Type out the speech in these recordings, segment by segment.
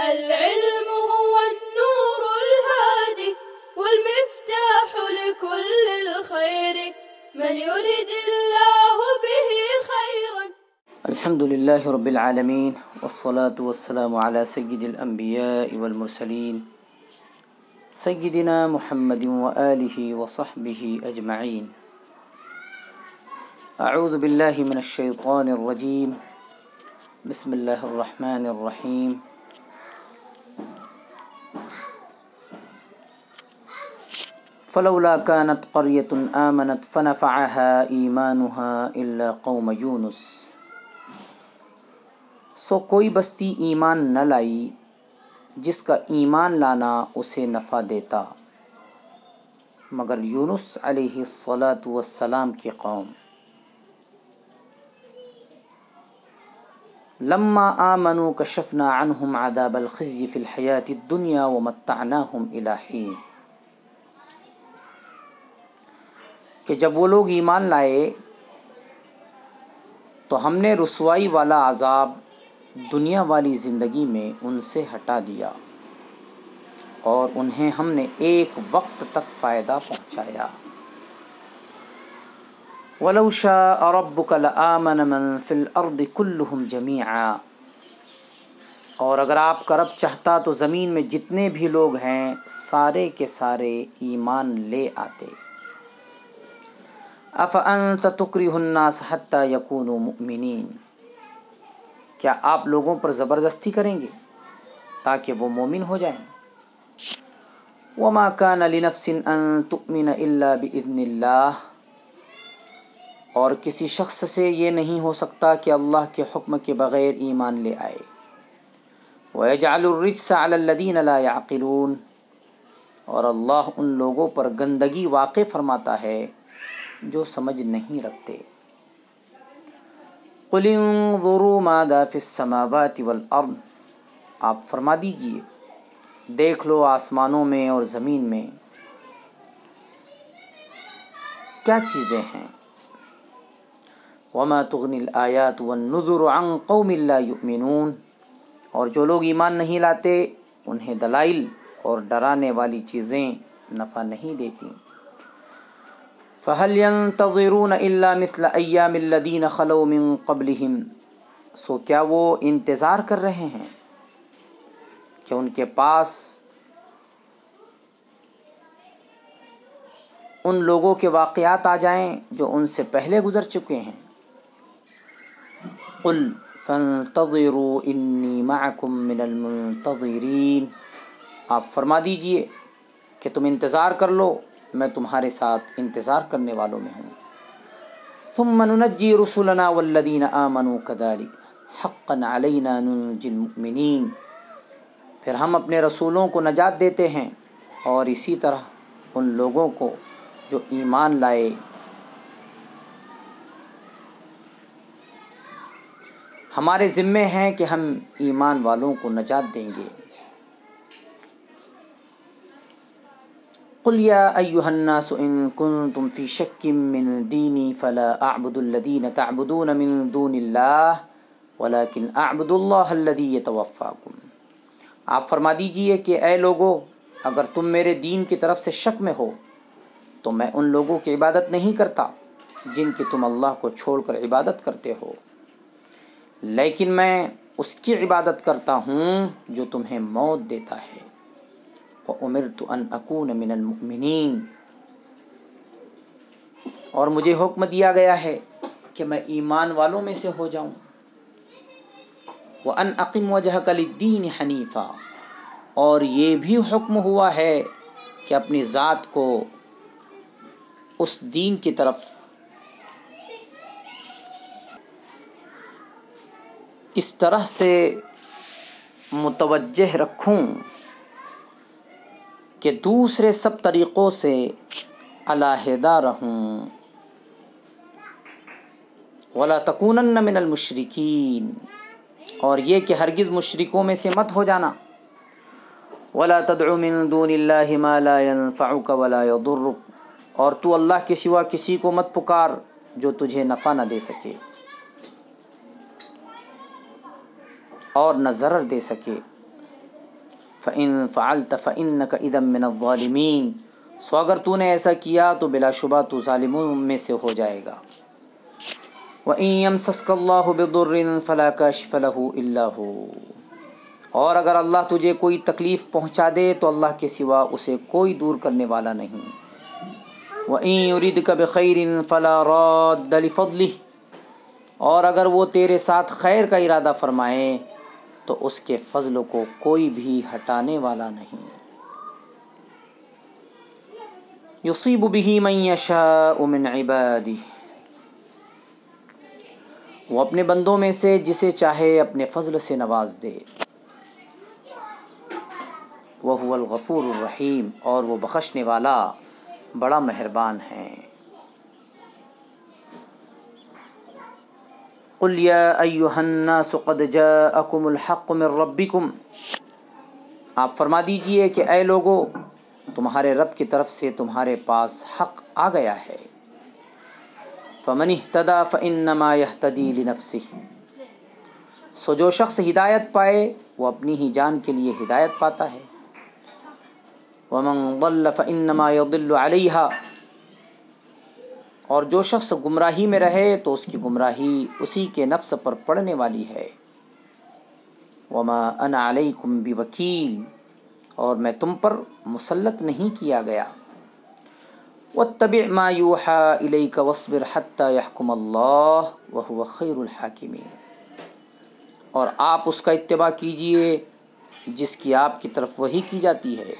العلم هو النور الهادي والمفتاح لكل الخير من يرد الله به خيرا. الحمد لله رب العالمين والصلاة والسلام على سيد الأنبياء والمرسلين سيدنا محمد وآله وصحبه أجمعين. أعوذ بالله من الشيطان الرجيم. بسم الله الرحمن الرحيم. فلولا كانت قرية آمنت فنفعها إيمانها إلا قوم يونس. سو کوئی بستی ایمان نہ لائی جس کا ایمان لانا اسے نفع دیتا مگر یونس علیہ الصلاۃ والسلام کی قوم. لما آمنوا کشفنا عنہم عذاب الخزي فی الحیاۃ الدنیا ومتعناہم الی حین. کہ جب وہ لوگ ایمان لائے تو ہم نے رسوائی والا عذاب دنیا والی زندگی میں ان سے ہٹا دیا اور انہیں ہم نے ایک وقت تک فائدہ پہنچایا. وَلَوْ شَاءَ رَبُّكَ لَآمَنَ مَنْ فِي الْأَرْضِ كُلُّهُمْ جَمِيعًا. اور اگر آپ کا رب چاہتا تو زمین میں جتنے بھی لوگ ہیں سارے کے سارے ایمان لے آتے. أَفَأَنْتَ تُكْرِهُ النَّاسَ حَتَّى يَكُونُوا مُؤْمِنِينَ. کیا آپ لوگوں پر زبردستی کریں گے تاکہ وہ مومن ہو جائیں؟ وَمَا كَانَ لِنَفْسٍ أَن تُؤْمِنَ إِلَّا بِإِذْنِ اللَّهِ. اور کسی شخص سے یہ نہیں ہو سکتا کہ اللہ کے حکم کے بغیر ایمان لے آئے. وَيَجْعَلُ الرِّجْسَ عَلَى الَّذِينَ لَا يَعْقِلُونَ. اور اللہ ان لوگوں پر گندگی واقع فرماتا ہے جو سمجھ نہیں رکھتے. قُلِ انظُرُوا مَاذَا فِي السَّمَاوَاتِ وَالْأَرْضِ. آپ فرما دیجئے دیکھ لو آسمانوں میں اور زمین میں کیا چیزیں ہیں. وَمَا تُغْنِ الْآيَاتُ وَالنُّذُرُ عَنْ قَوْمٍ لَا يُؤْمِنُونَ. اور جو لوگ ایمان نہیں لاتے انہیں دلائل اور ڈرانے والی چیزیں نفع نہیں دیتی. فَهَلْ يَنْتَظِرُونَ إِلَّا مِثْلَ أَيَّامِ الَّذِينَ خَلَوْا مِنْ قَبْلِهِمْ. سو کیا وہ انتظار کر رہے ہیں کہ ان کے پاس ان لوگوں کے واقعات آ جائیں جو ان سے پہلے گزر چکے ہیں. قُلْ فَانْتَظِرُوا إِنِّي مَعَكُمْ مِنَ الْمُنْتَظِرِينَ. آپ فرما دیجئے کہ تم انتظار کر لو میں تمہارے ساتھ انتظار کرنے والوں میں ہوں. ثُمَّ نُنَجِّي رُسُلَنَا وَالَّذِينَ آمَنُوا كَذَلِكَ حَقًّا عَلَيْنَا نُنْجِي الْمُؤْمِنِينَ. پھر ہم اپنے رسولوں کو نجات دیتے ہیں اور اسی طرح ان لوگوں کو جو ایمان لائے. ہمارے ذمے ہیں کہ ہم ایمان والوں کو نجات دیں گے. قُلْ يَا أَيُّهَا النَّاسُ إِن كُنتُمْ فِي شَكٍّ مِّن دِينِي فَلَا أَعْبُدُ الَّذِينَ تَعْبُدُونَ مِن دُونِ اللَّهِ وَلَكِنْ أَعْبُدُ اللَّهَ الَّذِي يَتَوَفَّاكُمْ. آپ فرما دیجئے کہ اے لوگو اگر تم میرے دین کی طرف سے شک میں ہو تو میں ان لوگوں کی عبادت نہیں کرتا جن کی تم اللہ کو چھوڑ کر عبادت کرتے ہو لیکن میں اس کی عبادت کرتا ہوں جو تمہیں موت دیتا ہے. وَأُمِرْتُ أَنْ أَكُونَ مِنَ الْمُؤْمِنِينَ. اور مجھے حکم دیا گیا ہے کہ میں ایمان والوں میں سے ہو جاؤں. وَأَنْ أَقِمْ وَجْهَكَ لِلدِّينِ حَنِيفًا. اور یہ بھی حکم ہوا ہے کہ اپنی ذات کو اس دین کی طرف اس طرح سے متوجہ رکھوں کہ دوسرے سب طریقوں سے علیحدہ رہوں. وَلَا تَكُونَنَّ مِنَ الْمُشْرِكِينَ. اور یہ کہ ہرگز مشرکوں میں سے مت ہو جانا. وَلَا تَدْعُ مِن دُونِ اللَّهِ مَا لَا يَنفَعُكَ وَلَا يَضُرُّكَ. اور تو اللہ کے سوا کسی کو مت پکار جو تجھے نفع نہ دے سکے اور نہ ضرر دے سکے. فَإِن فَعَلْتَ فَإِنَّكَ إِذًا مِّنَ الظَّالِمِينَ، سو اگر تو نے ایسا کیا تو بلا شبہ تو ظالموں میں سے ہو جائے گا۔ وَإِن يَمْسَسْكَ اللَّهُ بِضُرٍّ فَلَا كَاشِفَ لَهُ إِلَّا هُوَ، اور اگر اللہ تجھے کوئی تکلیف پہنچا دے تو اللہ کے سوا اسے کوئی دور کرنے والا نہیں۔ وَإِن يُرِدْكَ بِخَيْرٍ فَلَا رَادَّ لِفَضْلِهِ، اور اگر وہ تیرے ساتھ خیر کا ارادہ فرمائے تو اس کے فضل کو کوئی بھی ہٹانے والا نہیں۔ يُصِيبُ بِهِ مَن يَشَاءُ مِنْ عِبَادِهِ، وہ اپنے بندوں میں سے جسے چاہے اپنے فضل سے نواز دے۔ وَهُوَ الْغَفُورُ الرَّحِيمُ، اور وہ بخشنے والا بڑا مہربان ہے۔ قُلْ يَا أَيُّهَا النَّاسُ قَدْ جَاءَكُمُ الْحَقُّ مِنْ رَبِّكُمْ، آپ فرما دیجئے کہ اے لوگو، تمہارے رب کی طرف سے تمہارے پاس حق آ گیا ہے۔ فَمَنِ اهْتَدَىٰ فَإِنَّمَا يَهْتَدِي لِنَفْسِهِ، سو جو شخص ہدایت پائے وہ اپنی ہی جان کے لیے ہدایت پاتا ہے۔ وَمَنْ ضَلَّ فَإِنَّمَا يَضِلُّ عَلَيْهَا، اور جو شخص گمراہی میں رہے تو اس کی گمراہی اسی کے نفس پر پڑنے والی ہے۔ وَمَا أَنَا عَلَيْكُمْ بِوَكِيلٍ، اور میں تم پر مسلط نہیں کیا گیا۔ وَاتَّبِعْ مَا يُوحَىٰ إِلَيْكَ وَاصْبِرْ حَتَّىٰ يَحْكُمَ اللَّهُ وَهُوَ خَيْرُ الْحَاكِمِينَ، اور آپ اس کا اتباع کیجئے جس کی آپ کی طرف وحی کی جاتی ہے،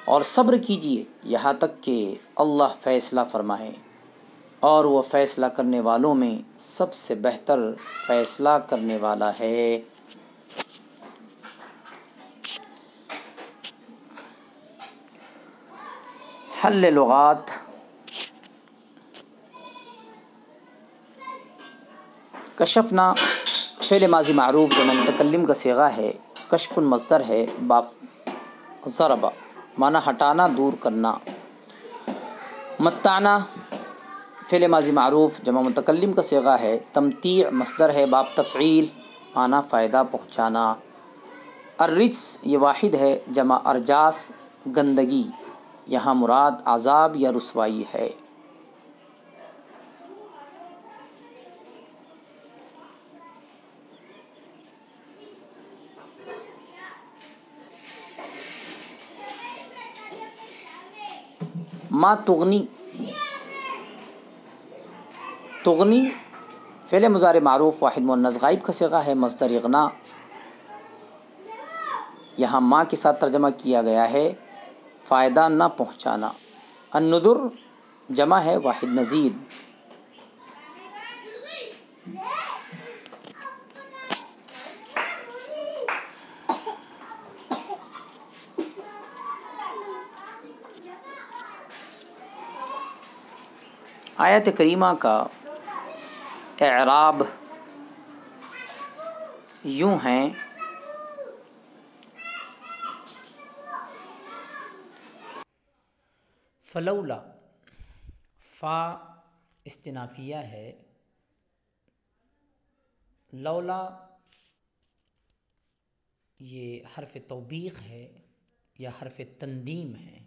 اور صبر کیجئے یہاں تک کہ اللہ فیصلہ فرمائے، اور وہ فیصلہ کرنے والوں میں سب سے بہتر فیصلہ کرنے والا ہے۔ حل لغات۔ کشفنا فعل ماضی معروف جو متکلم کا صیغہ ہے، کشف مصدر ہے، با ضرب معنی ہٹانا، دور کرنا۔ متعنا فعل ماضی معروف جمع متکلم کا صیغہ ہے، تمتیع مصدر ہے، باب تفعیل معنی فائدہ پہنچانا۔ الرجس یہ واحد ہے، جمع ارجاس گندگی، یہاں مراد عذاب یا رسوائی ہے۔ ما تغنی، تغنی فعل مضارع معروف واحد مؤنث غائب کا صیغہ ہے، مصدر اغنا، یہاں ما کے ساتھ ترجمہ کیا گیا ہے، فائدہ نہ پہنچانا۔ النذر جمع ہے، واحد نذیر۔ آیت کریمہ کا اعراب یوں ہیں: فلولا، فا استنافیہ ہے، لولا یہ حرف توبیخ ہے یا حرف تندیم ہے۔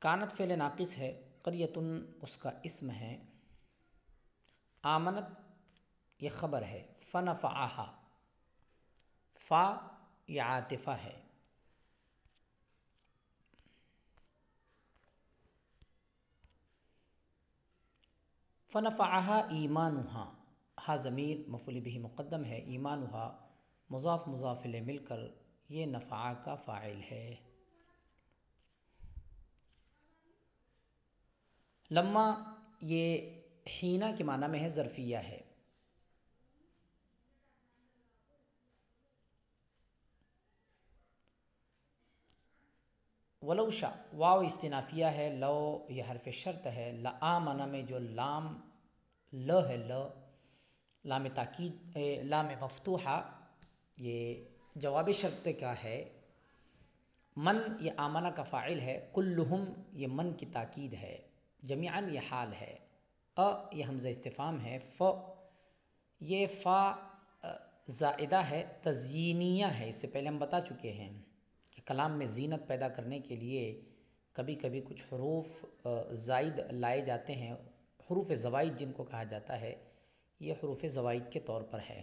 کانت فعل ناقص ہے، قریتن اس کا اسم ہے، آمنت یہ خبر ہے، فنفعہا فا یہ عاطفہ ہے۔ فنفعہا ایمانہا، ہا ضمیر مفعول بہ مقدم ہے، ایمانہا مضاف مضاف الیہ مل کر یہ نفعہ کا فاعل ہے۔ لما یہ حینہ کے معنی میں ہے، ظرفیہ ہے۔ ولو شاء واو استنافیہ ہے، لو یہ حرف شرط ہے، لآمن میں جو لام ل ہے، لام تاکید لام مفتوحہ یہ جواب شرط کا ہے، من یہ آمنہ کا فاعل ہے، کلہم یہ من کی تاکید ہے، جمیعاً یہ حال ہے، یہ حمزہ استفہام ہے، یہ فا زائدہ ہے، تزیینیہ ہے. اس سے پہلے ہم بتا چکے ہیں کہ کلام میں زینت پیدا کرنے کے لیے کبھی کبھی کچھ حروف زائد لائے جاتے ہیں. حروف زوائد جن کو کہا جاتا ہے، یہ حروف زوائد کے طور پر ہے.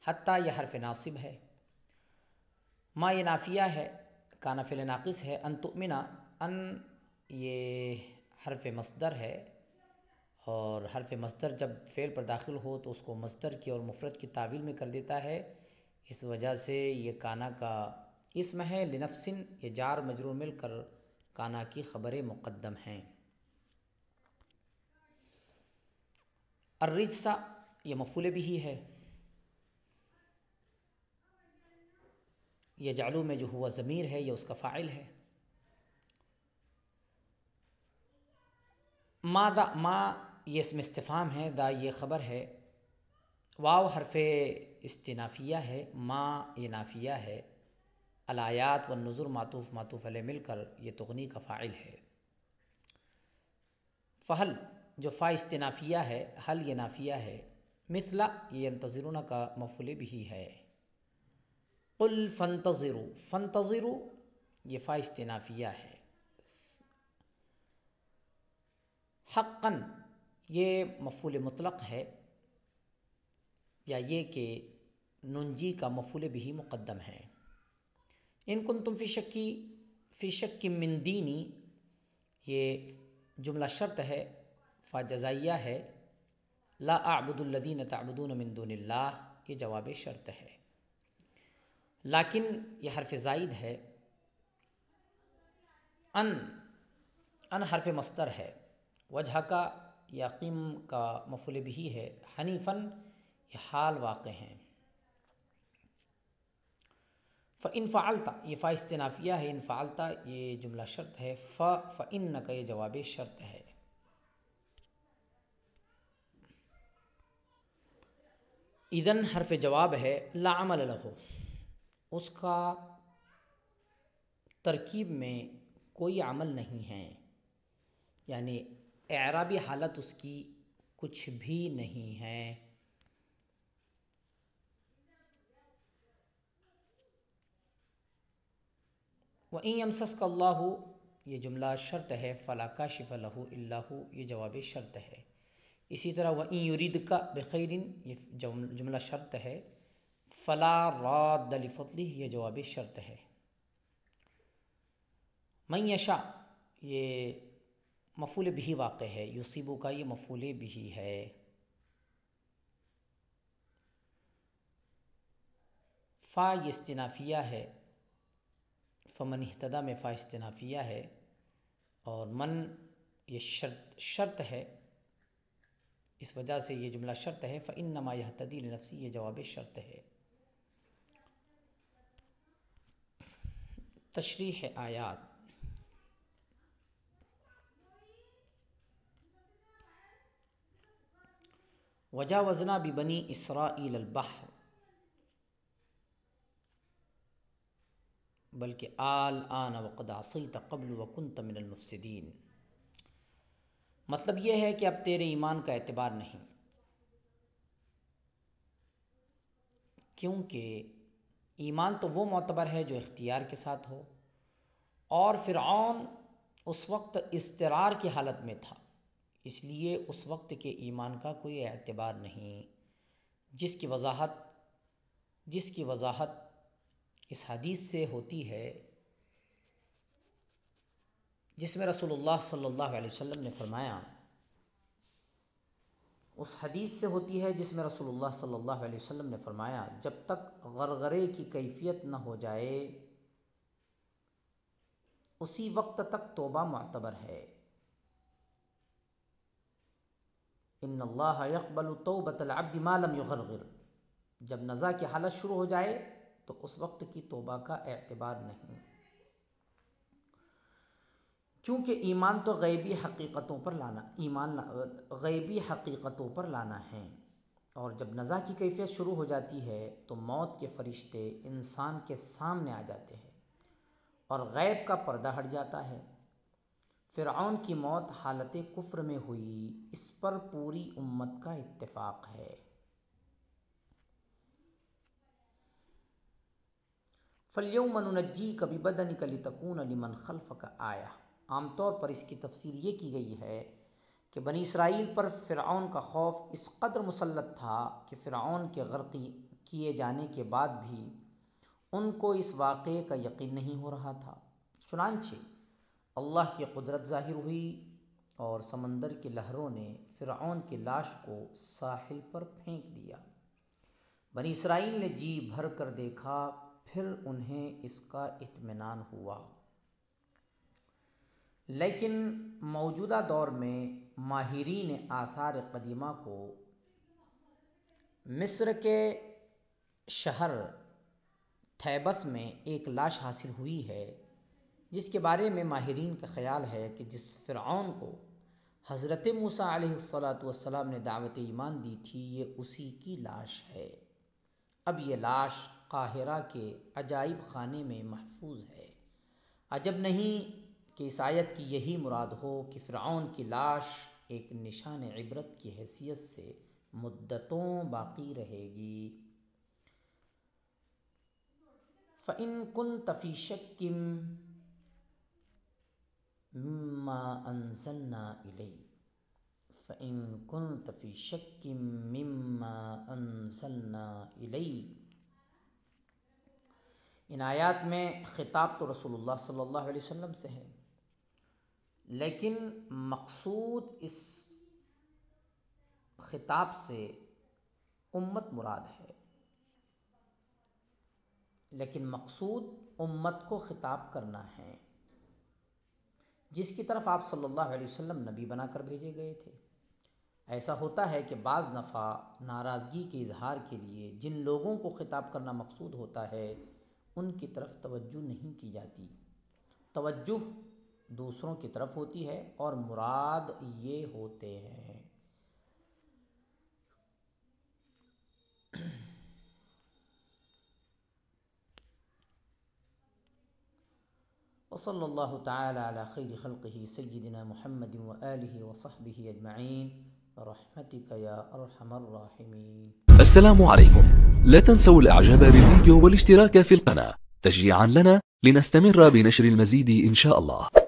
حتیٰ یہ حرف ناصب ہے. ما یہ نافیہ ہے، کانا فعل ناقص ہے. ان تؤمنا، ان یہ حرف مصدر ہے، اور حرف مصدر جب فعل پر داخل ہو تو اس کو مصدر کی اور مفرد کی تعویل میں کر دیتا ہے. اس وجہ سے یہ کانا کا اسم ہے. لنفسن یہ جار مجرور مل کر کانا کی خبر مقدم ہیں. الرجسہ یہ مفعول بھی ہے. یہ جعلو میں جو ہوا ضمیر ہے یہ اس کا فاعل ہے. ما دا، ما یہ اسم استفہام ہے، دا یہ خبر ہے. واو حرف استنافیہ ہے. ما یہ نافیہ ہے. الآیات والنذر معطوف علیہ مل کر یہ تغنی کا فاعل ہے. فہل جو فا استنافیہ ہے، حل یہ نافیہ ہے. مثل یہ ینتظرون کا مفعول بھی ہے. قل فانتظروا، فانتظروا یہ فا استنافیہ ہے. حقا یہ مفعول مطلق ہے، یا یہ کہ ننجی کا مفعول بھی مقدم ہے. ان کنتم فی شک من دینی یہ جملہ شرط ہے، فا جزائیہ ہے. لا اعبد الذین تعبدون من دون اللہ یہ جواب شرط ہے. لیکن یہ حرف زائد ہے. ان حرف مصدر ہے. وجہ کا یا قیم کا مفعول بھی ہے. حنیفاً یہ حال واقع ہیں. فَإِن فعلتا یہ فا استنافیہ ہے. ان فعلتا یہ جملہ شرط ہے. فَإِنَّكَ یہ جواب شرط ہے. اذن حرف جواب ہے. لا عمل لہ اس کا ترکیب میں کوئی عمل نہیں ہے، یعنی اعرابی حالت اس کی کچھ بھی نہیں ہے. وَإِن يَمْسَسْكَ اللَّهُ یہ جملہ شرط ہے. فَلَا كَاشِفَ لَهُ إِلَّا هُ یہ جواب شرط ہے. اسی طرح وَإِن يُرِدْكَ بِخَيْرٍ یہ جملہ شرط ہے. فَلَا رَادَّ لِفَضْلِهِ یہ جواب شرط ہے. مَن يَشَاء یہ مفعول بھی واقع ہے. یصیبو کا یہ مفعول بھی ہے. فا یہ استنافیہ ہے. فمن اہتدی میں فا استنافیہ ہے، اور من یہ شرط ہے. اس وجہ سے یہ جملہ شرط ہے. فإنما یہتدی لنفسی یہ جواب شرط ہے. تشریح آیات. وجاوزنا ببنی اسرائیل البحر بلکہ الآن وقد عصیت قبل وکنت من المفسدین. مطلب یہ ہے کہ اب تیرے ایمان کا اعتبار نہیں، کیونکہ ایمان تو وہ معتبر ہے جو اختیار کے ساتھ ہو، اور فرعون اس وقت اضطرار کی حالت میں تھا، اس لیے اس وقت کے ایمان کا کوئی اعتبار نہیں، جس کی وضاحت اس حدیث سے ہوتی ہے جس میں رسول اللہ صلی اللہ علیہ وسلم نے فرمایا. اس حدیث سے ہوتی ہے جس میں رسول اللہ صلی اللہ علیہ وسلم نے فرمایا جب تک غرغرے کی کیفیت نہ ہو جائے اسی وقت تک توبہ معتبر ہے. ان اللہ یقبل توبۃ العبد ما لم یغرغر. جب نزا کی حالت شروع ہو جائے تو اس وقت کی توبہ کا اعتبار نہیں، کیونکہ ایمان تو غیبی حقیقتوں پر لانا ہے. اور جب نزا کی کیفیت شروع ہو جاتی ہے تو موت کے فرشتے انسان کے سامنے آ جاتے ہیں اور غیب کا پردہ ہٹ جاتا ہے. فرعون کی موت حالت کفر میں ہوئی، اس پر پوری امت کا اتفاق ہے. فَالْيَوْمَ نُنَجِّيكَ بِبَدَنِكَ لِتَكُونَ لِمَنْ خَلْفَكَ آیَةً۔ عام طور پر اس کی تفسیر یہ کی گئی ہے کہ بنی اسرائیل پر فرعون کا خوف اس قدر مسلط تھا کہ فرعون کے غرق کیے جانے کے بعد بھی ان کو اس واقعے کا یقین نہیں ہو رہا تھا۔ چنانچہ اللہ کی قدرت ظاہر ہوئی اور سمندر کی لہروں نے فرعون کی لاش کو ساحل پر پھینک دیا۔ بنی اسرائیل نے جی بھر کر دیکھا، پھر انہیں اس کا اطمینان ہوا۔ لیکن موجودہ دور میں ماہرین آثار قدیمہ کو مصر کے شہر تھیبس میں ایک لاش حاصل ہوئی ہے، جس کے بارے میں ماہرین کا خیال ہے کہ جس فرعون کو حضرت موسیٰ علیہ السلام نے دعوت ایمان دی تھی، یہ اسی کی لاش ہے۔ اب یہ لاش قاہرہ کے عجائب خانے میں محفوظ ہے۔ عجب نہیں کہ اس آیت کی یہی مراد ہو کہ فرعون کی لاش ایک نشان عبرت کی حیثیت سے مدتوں باقی رہے گی۔ فَإِن كُنتَ فِي شَكٍّ مِّمَّا أَنزَلْنَا إِلَيْكَ فَإِن كُنتَ فِي شَكٍّ مِّمَّا أَنزَلْنَا إِلَيْكَ۔ ان آیات میں خطاب تو رسول اللہ صلی اللہ علیہ وسلم سے ہے، لیکن مقصود اس خطاب سے امت مراد ہے، لیکن مقصود امت کو خطاب کرنا ہے جس کی طرف آپ صلی اللہ علیہ وسلم نبی بنا کر بھیجے گئے تھے۔ ایسا ہوتا ہے کہ بعض دفعہ ناراضگی کے اظہار کے لیے جن لوگوں کو خطاب کرنا مقصود ہوتا ہے ان کی طرف توجہ نہیں کی جاتی، توجہ دوسروں کی طرف ہوتی ہے اور مراد یہ ہوتے ہیں۔ وصلی اللہ تعالی علی خیر خلقہ سیدنا محمد وآلہ وصحبہ اجمعین برحمتک یا ارحم الراحمین۔ السلام عليكم. لا تنسوا الاعجاب بالفيديو والاشتراك في القناة تشجيعا لنا لنستمر بنشر المزيد إن شاء الله.